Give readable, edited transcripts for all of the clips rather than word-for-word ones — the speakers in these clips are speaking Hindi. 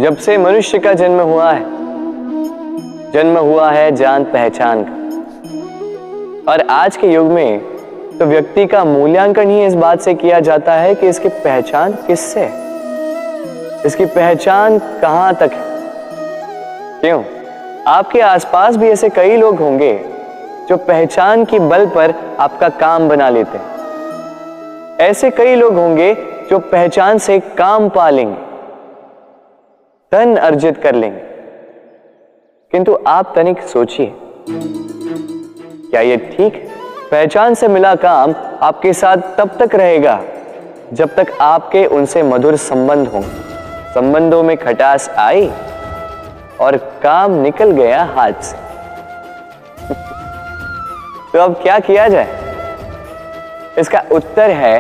जब से मनुष्य का जन्म हुआ है जान पहचान का। और आज के युग में तो व्यक्ति का मूल्यांकन ही इस बात से किया जाता है कि इसकी पहचान किससे है, इसकी पहचान कहां तक है। क्यों? आपके आसपास भी ऐसे कई लोग होंगे जो पहचान की बल पर आपका काम बना लेते हैं। ऐसे कई लोग होंगे जो पहचान से काम पा लेंगे, धन अर्जित कर लेंगे। किंतु आप तनिक सोचिए, क्या यह ठीक है? पहचान से मिला काम आपके साथ तब तक रहेगा जब तक आपके उनसे मधुर संबंध होंगे। संबंधों में खटास आई और काम निकल गया हाथ से। तो अब क्या किया जाए? इसका उत्तर है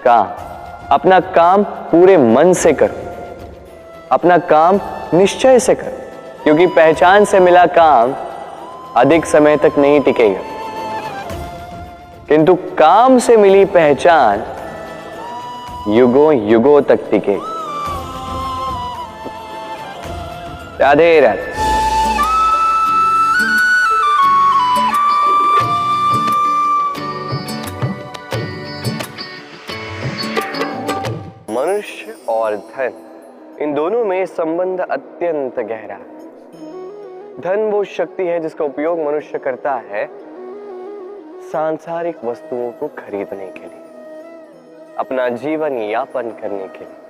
काम। अपना काम पूरे मन से करो, अपना काम निश्चय से करो, क्योंकि पहचान से मिला काम अधिक समय तक नहीं टिकेगा, किंतु काम से मिली पहचान युगों युगों तक टिकेगी। राधे राधे। मनुष्य और धन, इन दोनों में संबंध अत्यंत गहरा है। धन वो शक्ति है जिसका उपयोग मनुष्य करता है सांसारिक वस्तुओं को खरीदने के लिए, अपना जीवन यापन करने के लिए।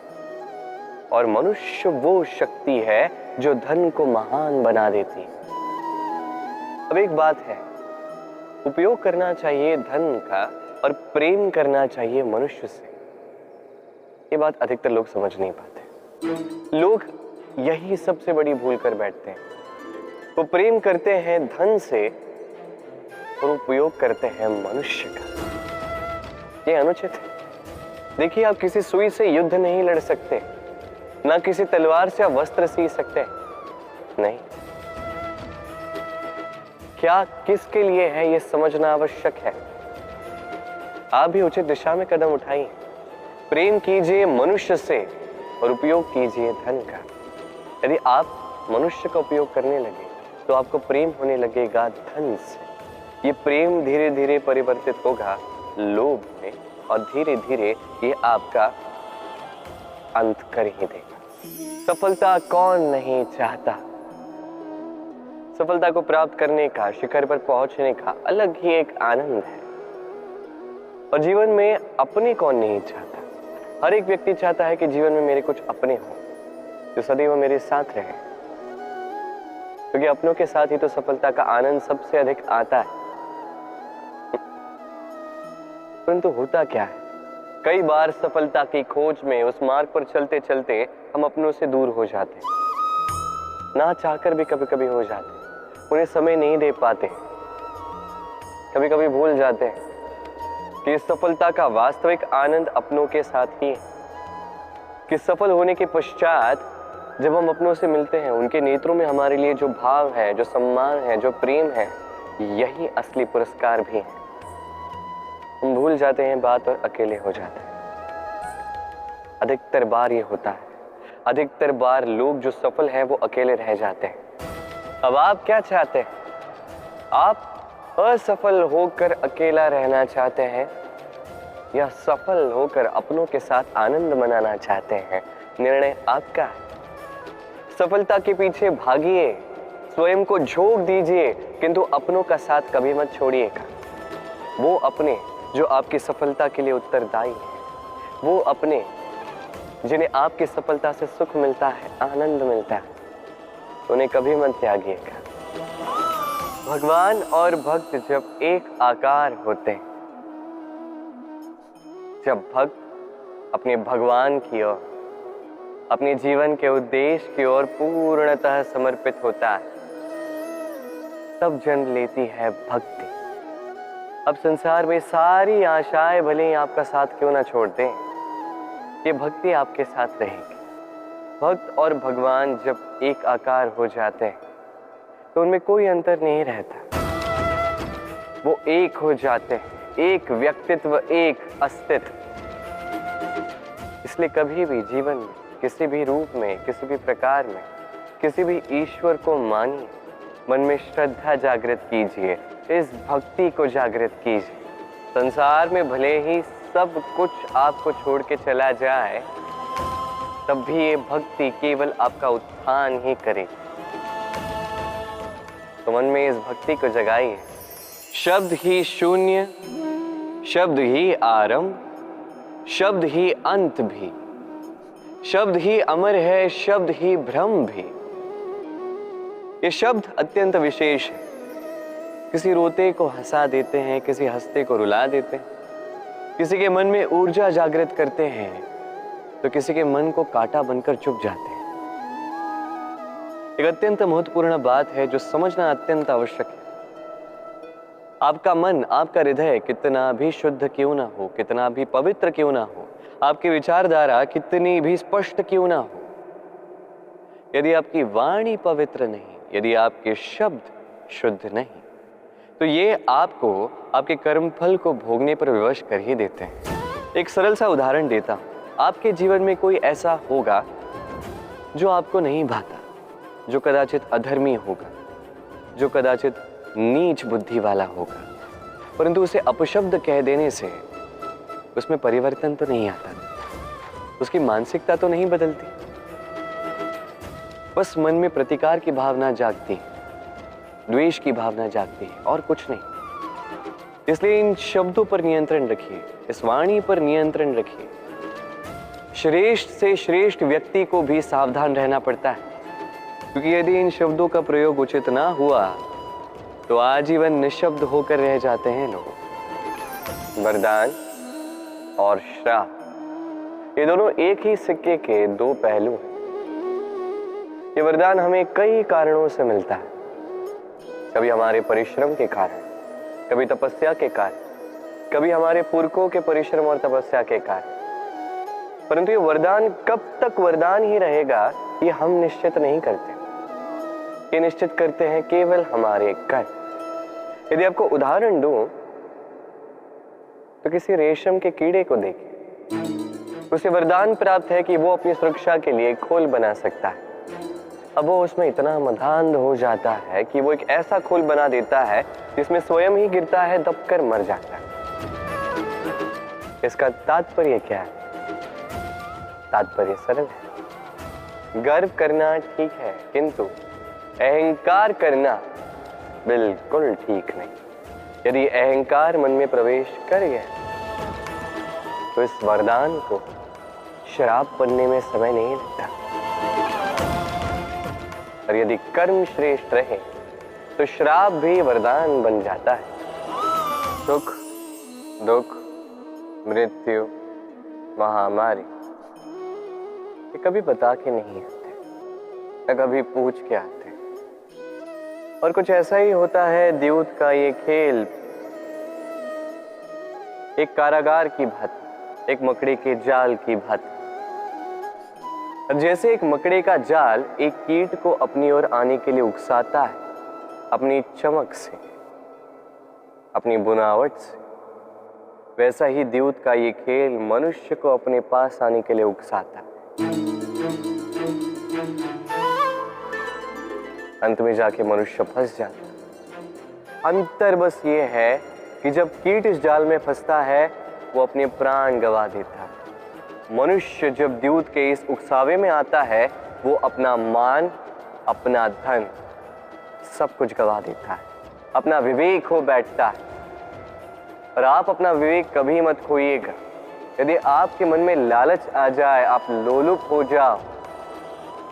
और मनुष्य वो शक्ति है जो धन को महान बना देती है। अब एक बात है, उपयोग करना चाहिए धन का और प्रेम करना चाहिए मनुष्य से। ये बात अधिकतर लोग समझ नहीं पाते। लोग यही सबसे बड़ी भूल कर बैठते हैं। वो प्रेम करते हैं धन से और उपयोग करते हैं मनुष्य का। ये अनुचित है। देखिए, आप किसी सुई से युद्ध नहीं लड़ सकते, ना किसी तलवार से आप वस्त्र सी सकते नहीं। क्या किसके लिए है यह समझना आवश्यक है। आप भी उचित दिशा में कदम उठाइए। प्रेम कीजिए मनुष्य से और उपयोग कीजिए धन का। यदि आप मनुष्य का उपयोग करने लगे तो आपको प्रेम होने लगेगा धन से। ये प्रेम धीरे धीरे परिवर्तित होगा लोभ में और धीरे धीरे ये आपका अंत कर ही देगा। सफलता कौन नहीं चाहता? सफलता को प्राप्त करने का, शिखर पर पहुंचने का अलग ही एक आनंद है। और जीवन में अपने कौन नहीं चाहता? हर एक व्यक्ति चाहता है कि जीवन में मेरे कुछ अपने हों जो सदैव मेरे साथ रहे, क्योंकि अपनों के साथ ही तो सफलता का आनंद सबसे अधिक आता है। परंतु होता क्या है, कई बार सफलता की खोज में उस मार्ग पर चलते चलते हम अपनों से दूर हो जाते, ना चाहकर भी कभी कभी हो जाते। उन्हें समय नहीं दे पाते, कभी कभी भूल जाते हैं कि सफलता का वास्तविक आनंद अपनों के साथ ही है। कि सफल होने के पश्चात जब हम अपनों से मिलते हैं, उनके नेत्रों में हमारे लिए जो भाव है, जो सम्मान है, जो प्रेम है, यही असली पुरस्कार भी है। हम भूल जाते हैं बात और अकेले हो जाते हैं। अधिकतर बार ये होता है। अधिकतर बार लोग जो सफल हैं वो अकेले रह जाते हैं। अब आप क्या चाहते हैं? आप असफल होकर अकेला रहना चाहते हैं या सफल होकर अपनों के साथ आनंद मनाना चाहते हैं? निर्णय आपका है। सफलता के पीछे भागिए, स्वयं को झोंक दीजिए, किंतु अपनों का साथ कभी मत छोड़िएगा। वो अपने जो आपकी सफलता के लिए उत्तरदायी है, वो अपने जिन्हें आपकी सफलता से सुख मिलता है, आनंद मिलता है, उन्हें कभी मत त्यागिएगा। भगवान और भक्त जब एक आकार होते हैं, जब भक्त अपने भगवान की ओर, अपने जीवन के उद्देश्य की ओर पूर्णतः समर्पित होता है, तब जन्म लेती है भक्ति। अब संसार में सारी आशाएं भले ही आपका साथ क्यों ना छोड़ दें, ये भक्ति आपके साथ रहेगी। भक्त और भगवान जब एक आकार हो जाते हैं तो उनमें कोई अंतर नहीं रहता। वो एक हो जाते हैं, एक व्यक्तित्व, एक अस्तित्व। इसलिए कभी भी जीवन में किसी भी रूप में, किसी भी प्रकार में, किसी भी ईश्वर को मानिए, मन में श्रद्धा जागृत कीजिए, इस भक्ति को जागृत कीजिए। संसार में भले ही सब कुछ आपको छोड़ के चला जाए, तब भी ये भक्ति केवल आपका उत्थान ही करेगी। तो मन में इस भक्ति को जगाइए। शब्द ही शून्य, शब्द ही आरंभ, शब्द ही अंत भी, शब्द ही अमर है, शब्द ही ब्रह्म भी। ये शब्द अत्यंत विशेष है। किसी रोते को हंसा देते हैं, किसी हंसते को रुला देते हैं, किसी के मन में ऊर्जा जागृत करते हैं, तो किसी के मन को कांटा बनकर चुभ जाते हैं। एक अत्यंत महत्वपूर्ण बात है जो समझना अत्यंत आवश्यक है। आपका मन, आपका हृदय कितना भी शुद्ध क्यों ना हो, कितना भी पवित्र क्यों ना हो, आपकी विचारधारा कितनी भी स्पष्ट क्यों ना हो, यदि आपकी वाणी पवित्र नहीं, यदि आपके शब्द शुद्ध नहीं, तो ये आपको आपके कर्मफल को भोगने पर विवश कर ही देते हैं। एक सरल सा उदाहरण देता हूं। आपके जीवन में कोई ऐसा होगा जो आपको नहीं भाता, जो कदाचित अधर्मी होगा, जो कदाचित नीच बुद्धि वाला होगा, परंतु उसे अपशब्द कह देने से उसमें परिवर्तन तो नहीं आता, उसकी मानसिकता तो नहीं बदलती, बस मन में प्रतिकार की भावना जागती है, द्वेष की भावना जागती है और कुछ नहीं। इसलिए इन शब्दों पर नियंत्रण रखिए, इस वाणी पर नियंत्रण रखिए। श्रेष्ठ से श्रेष्ठ व्यक्ति को भी सावधान रहना पड़ता है, क्योंकि यदि इन शब्दों का प्रयोग उचित ना हुआ तो आजीवन निशब्द होकर रह जाते हैं लोग। वरदान और श्राप, ये दोनों एक ही सिक्के के दो पहलू हैं। ये वरदान हमें कई कारणों से मिलता है, कभी हमारे परिश्रम के कारण, कभी तपस्या के कारण, कभी हमारे पुरखों के परिश्रम और तपस्या के कारण। परंतु ये वरदान कब तक वरदान ही रहेगा, ये हम निश्चित नहीं करते। ये निश्चित करते हैं केवल हमारे कर्म। यदि आपको उदाहरण दूं तो किसी रेशम के कीड़े को देखिए। उसे वरदान प्राप्त है कि वो अपनी सुरक्षा के लिए खोल बना सकता है। अब वो उसमें इतना मदांध हो जाता है कि वो एक ऐसा खोल बना देता है जिसमें स्वयं ही गिरता है, दबकर मर जाता है। इसका तात्पर्य क्या है? तात्पर्य सरल है। गर्व करना ठीक है, किंतु अहंकार करना बिल्कुल ठीक नहीं। यदि अहंकार मन में प्रवेश कर गया तो इस वरदान को श्राप बनने में समय नहीं लगता। और यदि कर्म श्रेष्ठ रहे तो श्राप भी वरदान बन जाता है। सुख, दुख, मृत्यु, महामारी, ये कभी बता के नहीं आते, न कभी पूछ के आते। और कुछ ऐसा ही होता है द्यूत का ये खेल, एक कारागार की भांति, एक मकड़े के जाल की भांति। जैसे एक मकड़े का जाल एक कीट को अपनी ओर आने के लिए उकसाता है, अपनी चमक से, अपनी बुनावट से, वैसा ही द्यूत का ये खेल मनुष्य को अपने पास आने के लिए उकसाता है। अंत में जाके मनुष्य फंस जाता है। अंतर बस ये है कि जब कीट इस जाल में फंसता है वो अपने प्राण गंवा देता है। मनुष्य जब द्यूत के इस उकसावे में आता है वो अपना मान, अपना धन, सब कुछ गंवा देता है, अपना विवेक खो बैठता है। और आप अपना विवेक कभी मत खोइएगा। यदि आपके मन में लालच आ जाए, आप लोलुप हो जाओ,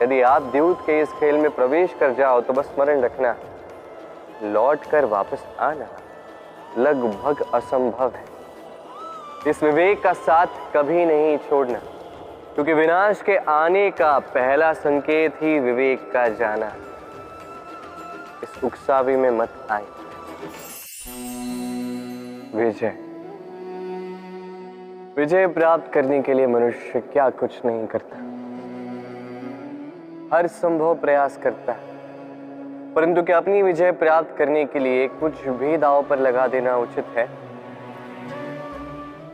यदि आप द्यूत के इस खेल में प्रवेश कर जाओ, तो बस स्मरण रखना, लौट कर वापस आना लगभग असंभव है। इस विवेक का साथ कभी नहीं छोड़ना, क्योंकि विनाश के आने का पहला संकेत ही विवेक का जाना। इस उकसावे में मत आए। विजय, विजय प्राप्त करने के लिए मनुष्य क्या कुछ नहीं करता, हर संभव प्रयास करता है, परंतु क्या अपनी विजय प्राप्त करने के लिए कुछ भी दांव पर लगा देना उचित है?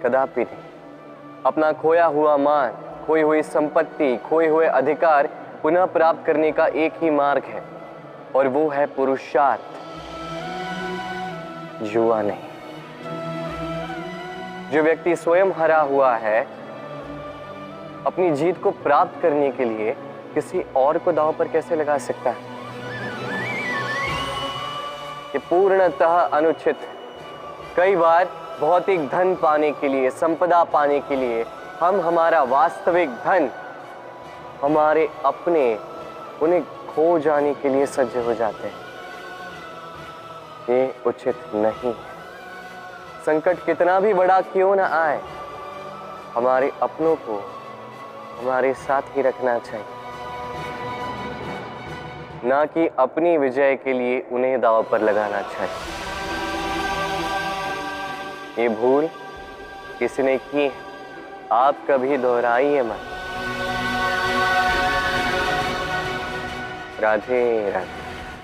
कदापि नहीं। अपना खोया हुआ मान, खोई हुई संपत्ति, खोए हुए अधिकार पुनः प्राप्त करने का एक ही मार्ग है, और वो है पुरुषार्थ, जुआ नहीं। जो व्यक्ति स्वयं हरा हुआ है, अपनी जीत को प्राप्त करने के लिए किसी और को दांव पर कैसे लगा सकता है? ये पूर्णतः अनुचित है। कई बार भौतिक धन पाने के लिए, संपदा पाने के लिए हम हमारा वास्तविक धन, हमारे अपने, उन्हें खो जाने के लिए सज्ज हो जाते हैं। ये उचित नहीं है। संकट कितना भी बड़ा क्यों ना आए, हमारे अपनों को हमारे साथ ही रखना चाहिए, ना कि अपनी विजय के लिए उन्हें दांव पर लगाना चाहिए। ये भूल किसने की है, आप कभी दोहराइए मत। राधे राधे।